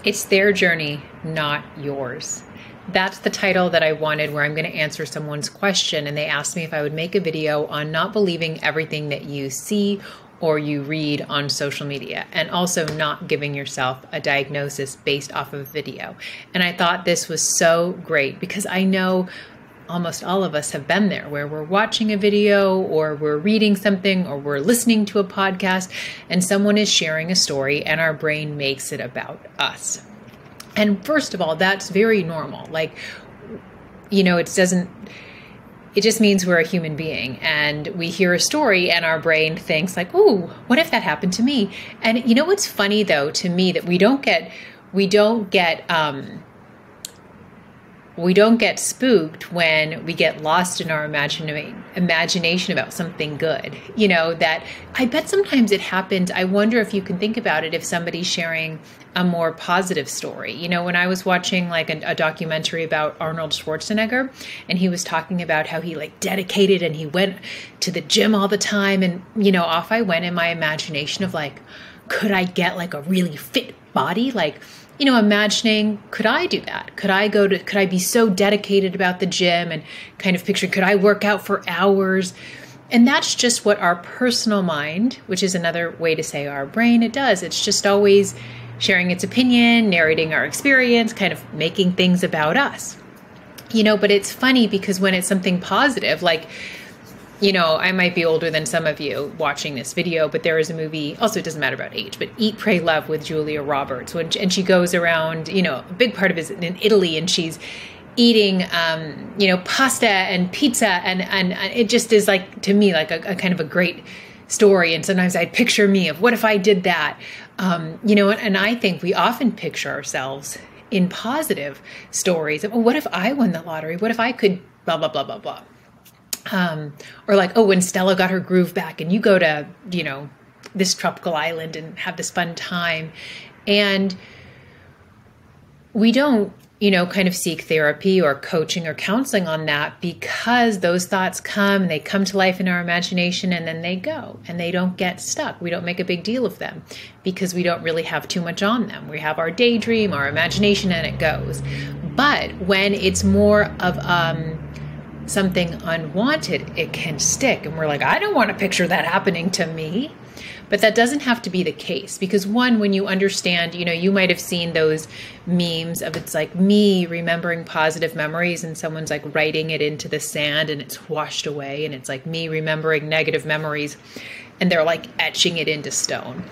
It's their journey, not yours. That's the title that I wanted, where I'm going to answer someone's question. And they asked me if I would make a video on not believing everything that you see or you read on social media, and also not giving yourself a diagnosis based off of video. And I thought this was so great because I know almost all of us have been there, where we're watching a video or we're reading something or we're listening to a podcast and someone is sharing a story and our brain makes it about us. And first of all, that's very normal. Like, it just means we're a human being and we hear a story and our brain thinks like, ooh, what if that happened to me? And you know what's funny though, to me, that we don't get spooked when we get lost in our imagination about something good. That I bet sometimes it happens. I wonder if you can think about it if somebody's sharing a more positive story. When I was watching like a documentary about Arnold Schwarzenegger, and he was talking about how he like dedicated and he went to the gym all the time. And, off I went in my imagination of like, could I get like a really fit body? Like, imagining, could I do that? Could I be so dedicated about the gym and kind of picturing, could I work out for hours? And that's just what our personal mind, which is another way to say our brain, it does. It's just always sharing its opinion, narrating our experience, kind of making things about us. But it's funny because when it's something positive, like, I might be older than some of you watching this video, but there is a movie, also it doesn't matter about age, but Eat, Pray, Love with Julia Roberts. And she goes around, a big part of it is in Italy, and she's eating, pasta and pizza. And it just is like, to me, like a kind of a great story. And sometimes I picture me of what if I did that? And I think we often picture ourselves in positive stories of, well, what if I won the lottery? What if I could blah, blah, blah, blah, blah. Or like, oh, when Stella got her groove back and you go to, this tropical island and have this fun time. And we don't, kind of seek therapy or coaching or counseling on that, because those thoughts come and they come to life in our imagination and then they go and they don't get stuck. We don't make a big deal of them because we don't really have too much on them. We have our daydream, our imagination, and it goes. But when it's more of, something unwanted, it can stick. And we're like, I don't want to picture that happening to me. But that doesn't have to be the case, because one, when you understand, you might have seen those memes of it's like me remembering positive memories and someone's like writing it into the sand and it's washed away. And it's like me remembering negative memories and they're like etching it into stone.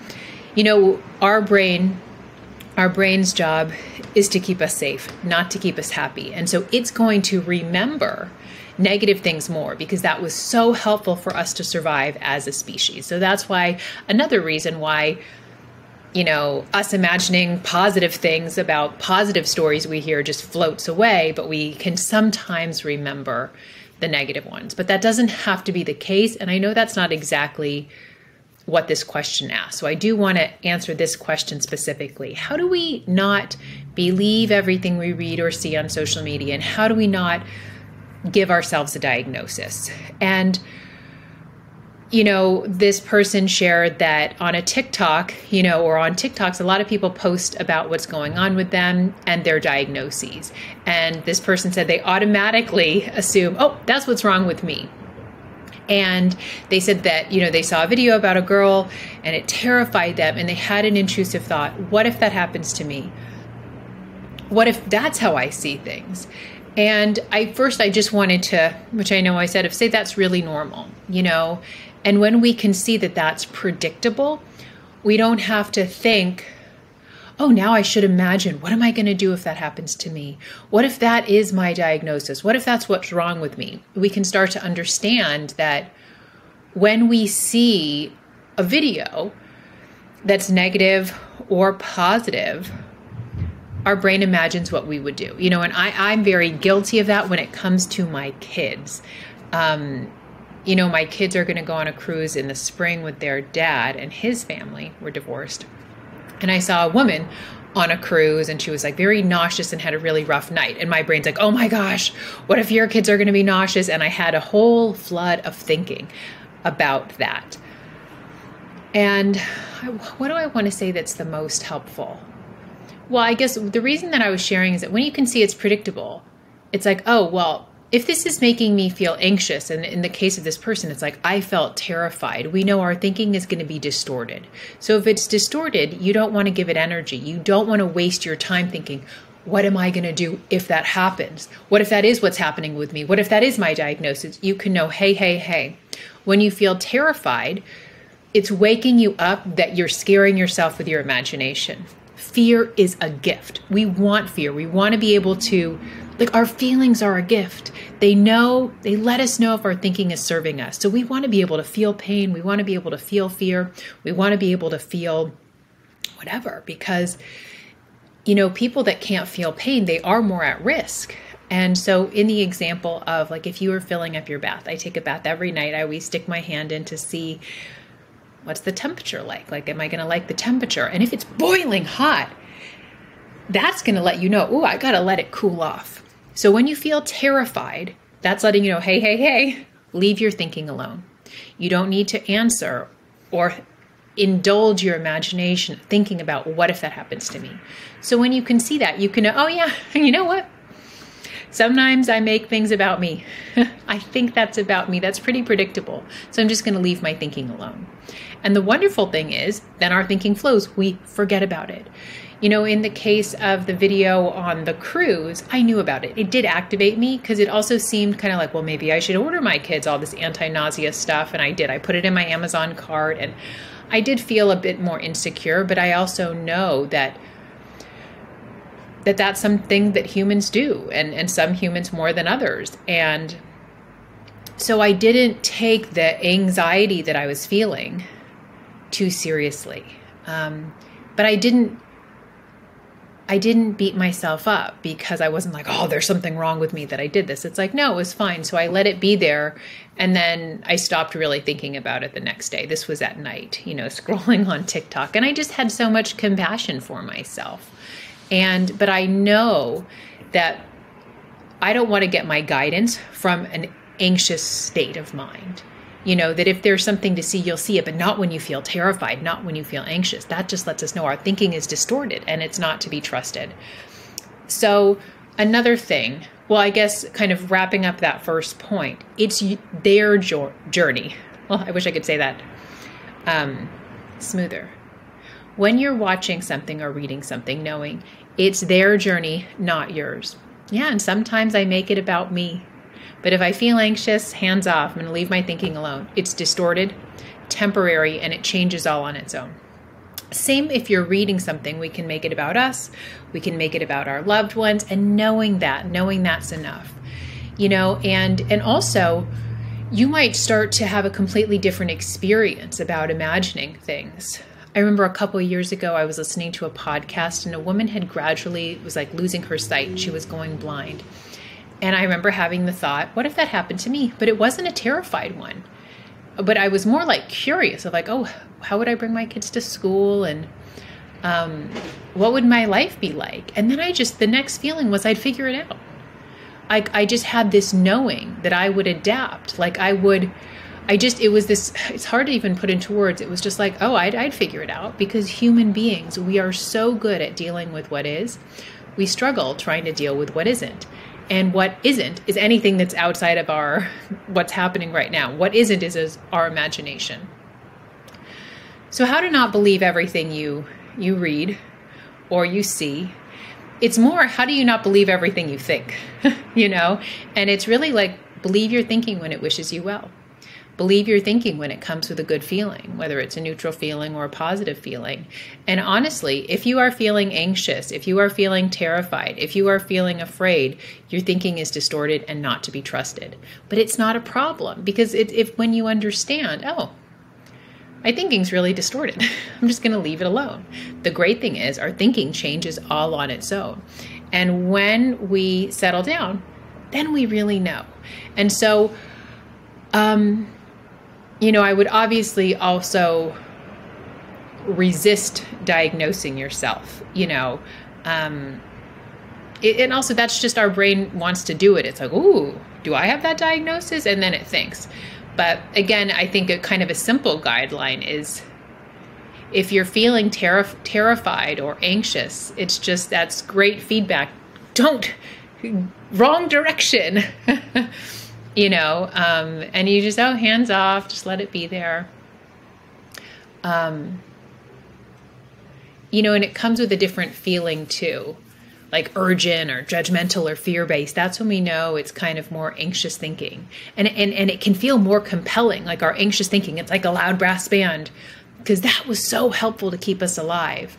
Our brain's job is to keep us safe, not to keep us happy. And so it's going to remember negative things more because that was so helpful for us to survive as a species. So that's why, another reason why, us imagining positive things about positive stories we hear just floats away, but we can sometimes remember the negative ones. But that doesn't have to be the case. And I know that's not exactly what this question asks. So I do want to answer this question specifically. How do we not believe everything we read or see on social media? And how do we not give ourselves a diagnosis? And, this person shared that on a TikTok, or on TikToks, a lot of people post about what's going on with them and their diagnoses. And this person said they automatically assume, oh, that's what's wrong with me. And they said that, they saw a video about a girl and it terrified them. And they had an intrusive thought, what if that happens to me? What if that's how I see things? And I just wanted to, which I know I said, say that's really normal, and when we can see that that's predictable, we don't have to think, oh, now I should imagine, what am I going to do if that happens to me? What if that is my diagnosis? What if that's what's wrong with me? We can start to understand that when we see a video that's negative or positive, our brain imagines what we would do, and I'm very guilty of that when it comes to my kids. My kids are going to go on a cruise in the spring with their dad and his family. We're divorced. And I saw a woman on a cruise and she was like very nauseous and had a really rough night. And my brain's like, oh my gosh, what if your kids are going to be nauseous? And I had a whole flood of thinking about that. And what do I want to say that's the most helpful? Well, I guess the reason that I was sharing is that when you can see it's predictable, it's like, oh, well, if this is making me feel anxious, and in the case of this person, it's like, I felt terrified. We know our thinking is going to be distorted. So if it's distorted, you don't want to give it energy. You don't want to waste your time thinking, what am I going to do if that happens? What if that is what's happening with me? What if that is my diagnosis? You can know, hey. When you feel terrified, it's waking you up that you're scaring yourself with your imagination. Fear is a gift. We want fear. We want to be able to, like, our feelings are a gift. They let us know if our thinking is serving us. So we want to be able to feel pain. We want to be able to feel fear. We want to be able to feel whatever, because, people that can't feel pain, they are more at risk. And so in the example of, like, if you were filling up your bath, I take a bath every night. I always stick my hand in to see what's the temperature like. Like, am I going to like the temperature? And if it's boiling hot, that's going to let you know, I got to let it cool off. So when you feel terrified, that's letting you know, hey, leave your thinking alone. You don't need to answer or indulge your imagination thinking about, what if that happens to me? So when you can see that, you can know, oh yeah, you know what? Sometimes I make things about me. I think that's about me. That's pretty predictable. So I'm just going to leave my thinking alone. And the wonderful thing is, then our thinking flows. We forget about it. In the case of the video on the cruise, I knew about it. It did activate me because it also seemed kind of like, well, maybe I should order my kids all this anti-nausea stuff. And I did. I put it in my Amazon cart, and I did feel a bit more insecure, but I also know that that's something that humans do, and some humans more than others. And so I didn't take the anxiety that I was feeling too seriously. But I didn't beat myself up because I wasn't like, oh, there's something wrong with me that I did this. It's like, no, it was fine. So I let it be there. And then I stopped really thinking about it the next day. This was at night, scrolling on TikTok. And I just had so much compassion for myself. But I know that I don't want to get my guidance from an anxious state of mind. That if there's something to see, you'll see it, but not when you feel terrified, not when you feel anxious. That just lets us know our thinking is distorted and it's not to be trusted. So another thing, well, I guess kind of wrapping up that first point, it's their journey. Well, I wish I could say that smoother. When you're watching something or reading something, knowing it's their journey, not yours. Yeah, and sometimes I make it about me. But if I feel anxious, hands off, I'm going to leave my thinking alone. It's distorted, temporary, and it changes all on its own. Same if you're reading something, we can make it about us, we can make it about our loved ones, and knowing that's enough. And also, you might start to have a completely different experience about imagining things. I remember a couple of years ago, I was listening to a podcast, and a woman had gradually was like losing her sight. She was going blind. And I remember having the thought, what if that happened to me? But it wasn't a terrified one. But I was more like curious of like, oh, how would I bring my kids to school? And what would my life be like? And then the next feeling was I'd figure it out. I just had this knowing that I would adapt. Like it was this, it's hard to even put into words. It was just like, oh, I'd figure it out, because human beings, we are so good at dealing with what is. We struggle trying to deal with what isn't. And what isn't is anything that's outside of what's happening right now. What isn't is our imagination. So how to not believe everything you read or you see. It's more, how do you not believe everything you think? And it's really like, believe your thinking when it wishes you well. Believe your thinking when it comes with a good feeling, whether it's a neutral feeling or a positive feeling. And honestly, if you are feeling anxious, if you are feeling terrified, if you are feeling afraid, your thinking is distorted and not to be trusted. But it's not a problem, because when you understand, oh, my thinking's really distorted, I'm just going to leave it alone. The great thing is our thinking changes all on its own. And when we settle down, then we really know. And so, I would obviously also resist diagnosing yourself, and also that's just our brain wants to do it. It's like, ooh, do I have that diagnosis? And then it thinks. But again, I think a kind of a simple guideline is If you're feeling terrified or anxious, it's just, that's great feedback. Don't, wrong direction, you know, and you just, oh, hands off, just let it be there. You know, and it comes with a different feeling too, like urgent or judgmental or fear-based. That's when we know it's kind of more anxious thinking. And it can feel more compelling, like our anxious thinking. It's like a loud brass band, because that was so helpful to keep us alive.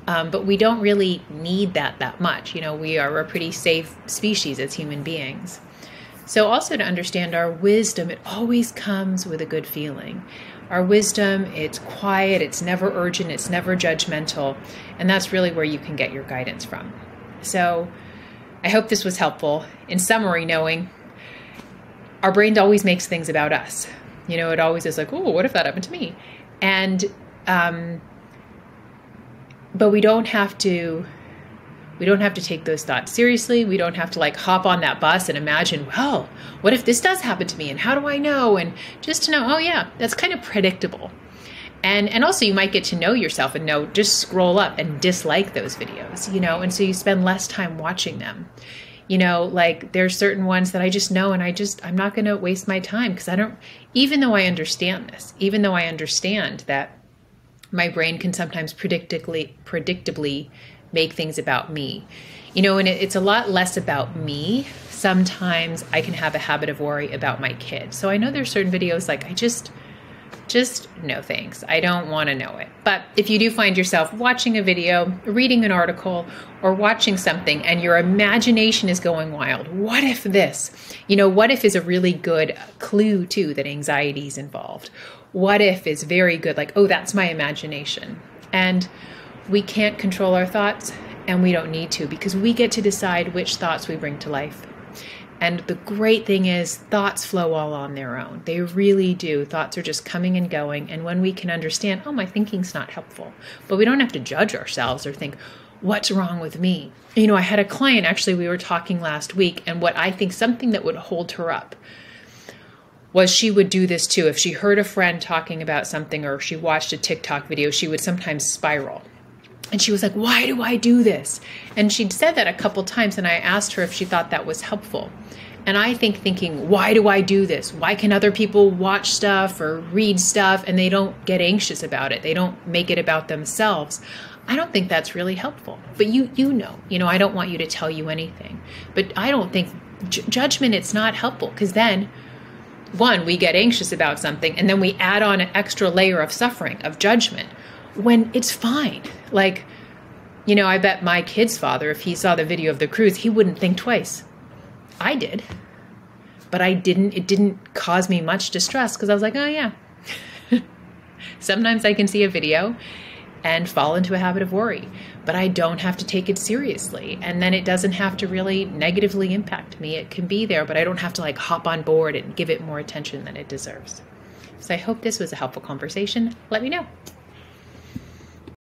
But we don't really need that much. You know, we are a pretty safe species as human beings. So also to understand our wisdom, it always comes with a good feeling. Our wisdom, it's quiet, it's never urgent, it's never judgmental, and that's really where you can get your guidance from. So I hope this was helpful. In summary, knowing our brain always makes things about us. You know, it always is like, oh, what if that happened to me? And, but we don't have to take those thoughts seriously. We don't have to like hop on that bus and imagine, well, what if this does happen to me? And how do I know? And just to know, oh yeah, that's kind of predictable. And also you might get to know yourself and know, just scroll up and dislike those videos, you know, and so you spend less time watching them. You know, like there's certain ones that I just know and I'm not going to waste my time because even though I understand this, even though I understand that my brain can sometimes predictably make things about me, you know, and it's a lot less about me. Sometimes I can have a habit of worry about my kids. So I know there's certain videos like I just no thanks. I don't want to know it. But if you do find yourself watching a video, reading an article, or watching something and your imagination is going wild, what if this? You know, what if is a really good clue too that anxiety is involved. What if is very good, like, oh, that's my imagination. And we can't control our thoughts, and we don't need to, because we get to decide which thoughts we bring to life. And the great thing is thoughts flow all on their own. They really do. Thoughts are just coming and going. And when we can understand, oh, my thinking's not helpful, but we don't have to judge ourselves or think, what's wrong with me? You know, I had a client, actually, we were talking last week, and what I think something that would hold her up was she would do this too. If she heard a friend talking about something or she watched a TikTok video, she would sometimes spiral. And she was like, why do I do this? And she'd said that a couple times, and I asked her if she thought that was helpful. And I think thinking, why do I do this? Why can other people watch stuff or read stuff and they don't get anxious about it? They don't make it about themselves. I don't think that's really helpful. But you know, I don't want you to tell you anything. But I don't think judgment, it's not helpful, because then, one, we get anxious about something, and then we add on an extra layer of suffering, of judgment, when it's fine. Like, you know, I bet my kid's father, if he saw the video of the cruise, he wouldn't think twice. I did, but it didn't cause me much distress, because I was like, oh yeah. Sometimes I can see a video and fall into a habit of worry, but I don't have to take it seriously. And then it doesn't have to really negatively impact me. It can be there, but I don't have to like hop on board and give it more attention than it deserves. So I hope this was a helpful conversation. Let me know.